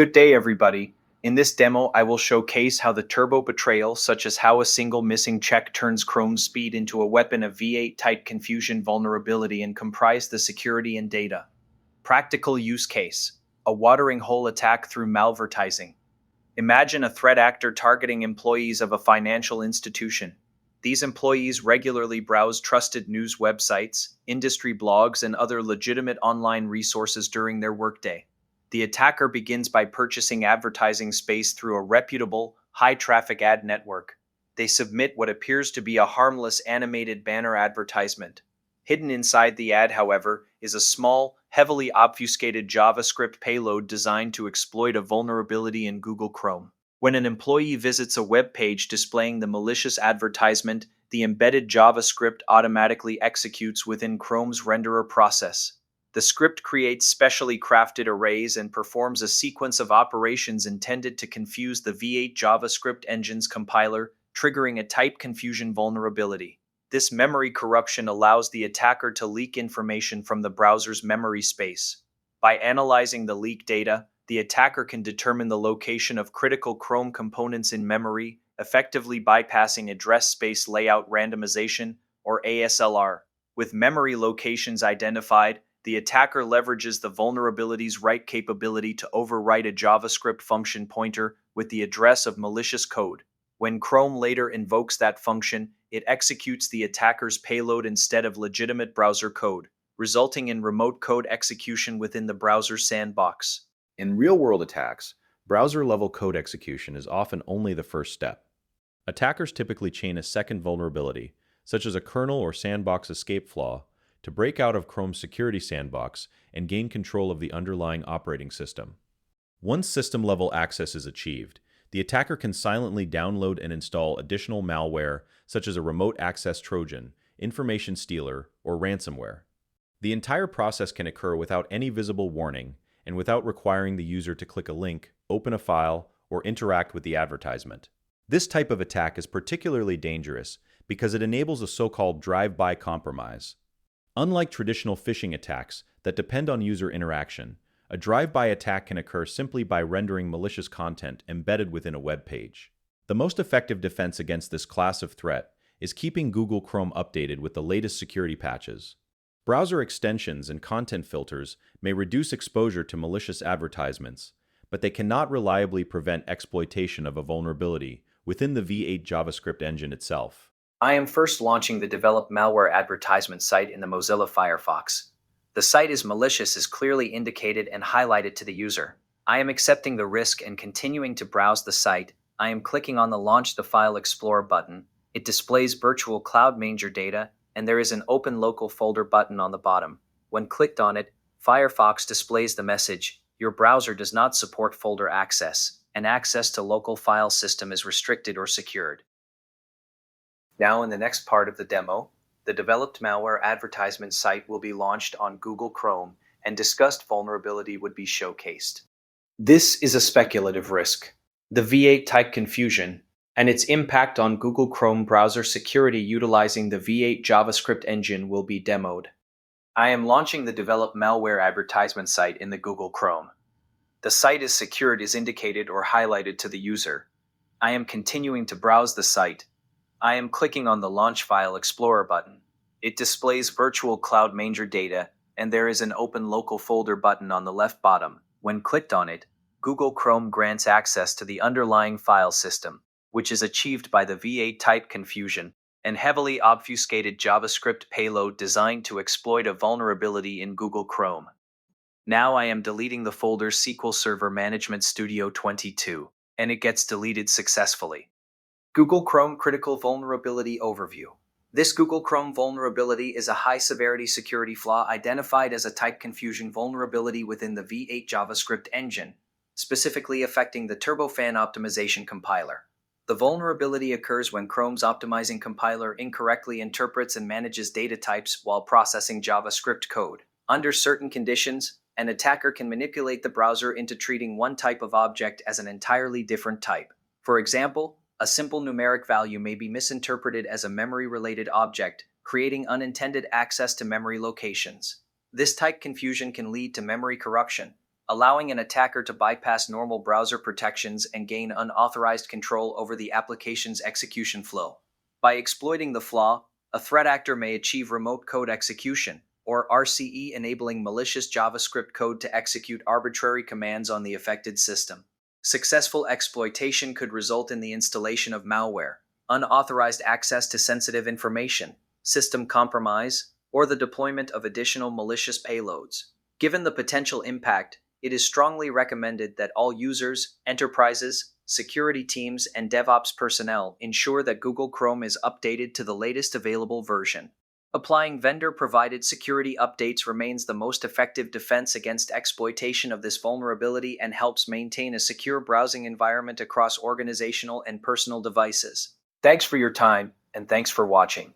Good day, everybody. In this demo, I will showcase how the turbo betrayal, such as how a single missing check turns Chrome's speed into a weapon of V8 type confusion vulnerability and comprise the security and data. Practical use case: a watering hole attack through malvertising. Imagine a threat actor targeting employees of a financial institution. These employees regularly browse trusted news websites, industry blogs, and other legitimate online resources during their workday. The attacker begins by purchasing advertising space through a reputable, high-traffic ad network. They submit what appears to be a harmless animated banner advertisement. Hidden inside the ad, however, is a small, heavily obfuscated JavaScript payload designed to exploit a vulnerability in Google Chrome. When an employee visits a web page displaying the malicious advertisement, the embedded JavaScript automatically executes within Chrome's renderer process. The script creates specially crafted arrays and performs a sequence of operations intended to confuse the V8 JavaScript engine's compiler, triggering a type confusion vulnerability. This memory corruption allows the attacker to leak information from the browser's memory space. By analyzing the leaked data, the attacker can determine the location of critical Chrome components in memory, effectively bypassing address space layout randomization, or ASLR. With memory locations identified, the attacker leverages the vulnerability's write capability to overwrite a JavaScript function pointer with the address of malicious code. When Chrome later invokes that function, it executes the attacker's payload instead of legitimate browser code, resulting in remote code execution within the browser's sandbox. In real-world attacks, browser-level code execution is often only the first step. Attackers typically chain a second vulnerability, such as a kernel or sandbox escape flaw, to break out of Chrome's security sandbox and gain control of the underlying operating system. Once system-level access is achieved, the attacker can silently download and install additional malware, such as a remote access Trojan, information stealer, or ransomware. The entire process can occur without any visible warning and without requiring the user to click a link, open a file, or interact with the advertisement. This type of attack is particularly dangerous because it enables a so-called drive-by compromise. Unlike traditional phishing attacks that depend on user interaction, a drive-by attack can occur simply by rendering malicious content embedded within a web page. The most effective defense against this class of threat is keeping Google Chrome updated with the latest security patches. Browser extensions and content filters may reduce exposure to malicious advertisements, but they cannot reliably prevent exploitation of a vulnerability within the V8 JavaScript engine itself. I am first launching the Develop Malware advertisement site in the Mozilla Firefox. The site is malicious is clearly indicated and highlighted to the user. I am accepting the risk and continuing to browse the site. I am clicking on the Launch the File Explorer button. It displays virtual cloud manger data, and there is an Open Local Folder button on the bottom. When clicked on it, Firefox displays the message, "Your browser does not support folder access, and access to local file system is restricted or secured." Now in the next part of the demo, the developed malware advertisement site will be launched on Google Chrome and discussed vulnerability would be showcased. This is a speculative risk, the V8 type confusion, and its impact on Google Chrome browser security utilizing the V8 JavaScript engine will be demoed. I am launching the developed malware advertisement site in the Google Chrome. The site is secured as indicated or highlighted to the user. I am continuing to browse the site. I am clicking on the Launch File Explorer button. It displays virtual cloud manger data, and there is an Open Local Folder button on the left bottom. When clicked on it, Google Chrome grants access to the underlying file system, which is achieved by the V8 type confusion and heavily obfuscated JavaScript payload designed to exploit a vulnerability in Google Chrome. Now I am deleting the folder SQL Server Management Studio 22, and it gets deleted successfully. Google Chrome Critical Vulnerability Overview. This Google Chrome vulnerability is a high-severity security flaw identified as a type confusion vulnerability within the V8 JavaScript engine, specifically affecting the TurboFan optimization compiler. The vulnerability occurs when Chrome's optimizing compiler incorrectly interprets and manages data types while processing JavaScript code. Under certain conditions, an attacker can manipulate the browser into treating one type of object as an entirely different type. For example, a simple numeric value may be misinterpreted as a memory-related object, creating unintended access to memory locations. This type confusion can lead to memory corruption, allowing an attacker to bypass normal browser protections and gain unauthorized control over the application's execution flow. By exploiting the flaw, a threat actor may achieve remote code execution, or RCE, enabling malicious JavaScript code to execute arbitrary commands on the affected system. Successful exploitation could result in the installation of malware, unauthorized access to sensitive information, system compromise, or the deployment of additional malicious payloads. Given the potential impact, it is strongly recommended that all users, enterprises, security teams, and DevOps personnel ensure that Google Chrome is updated to the latest available version. Applying vendor-provided security updates remains the most effective defense against exploitation of this vulnerability and helps maintain a secure browsing environment across organizational and personal devices. Thanks for your time, and thanks for watching.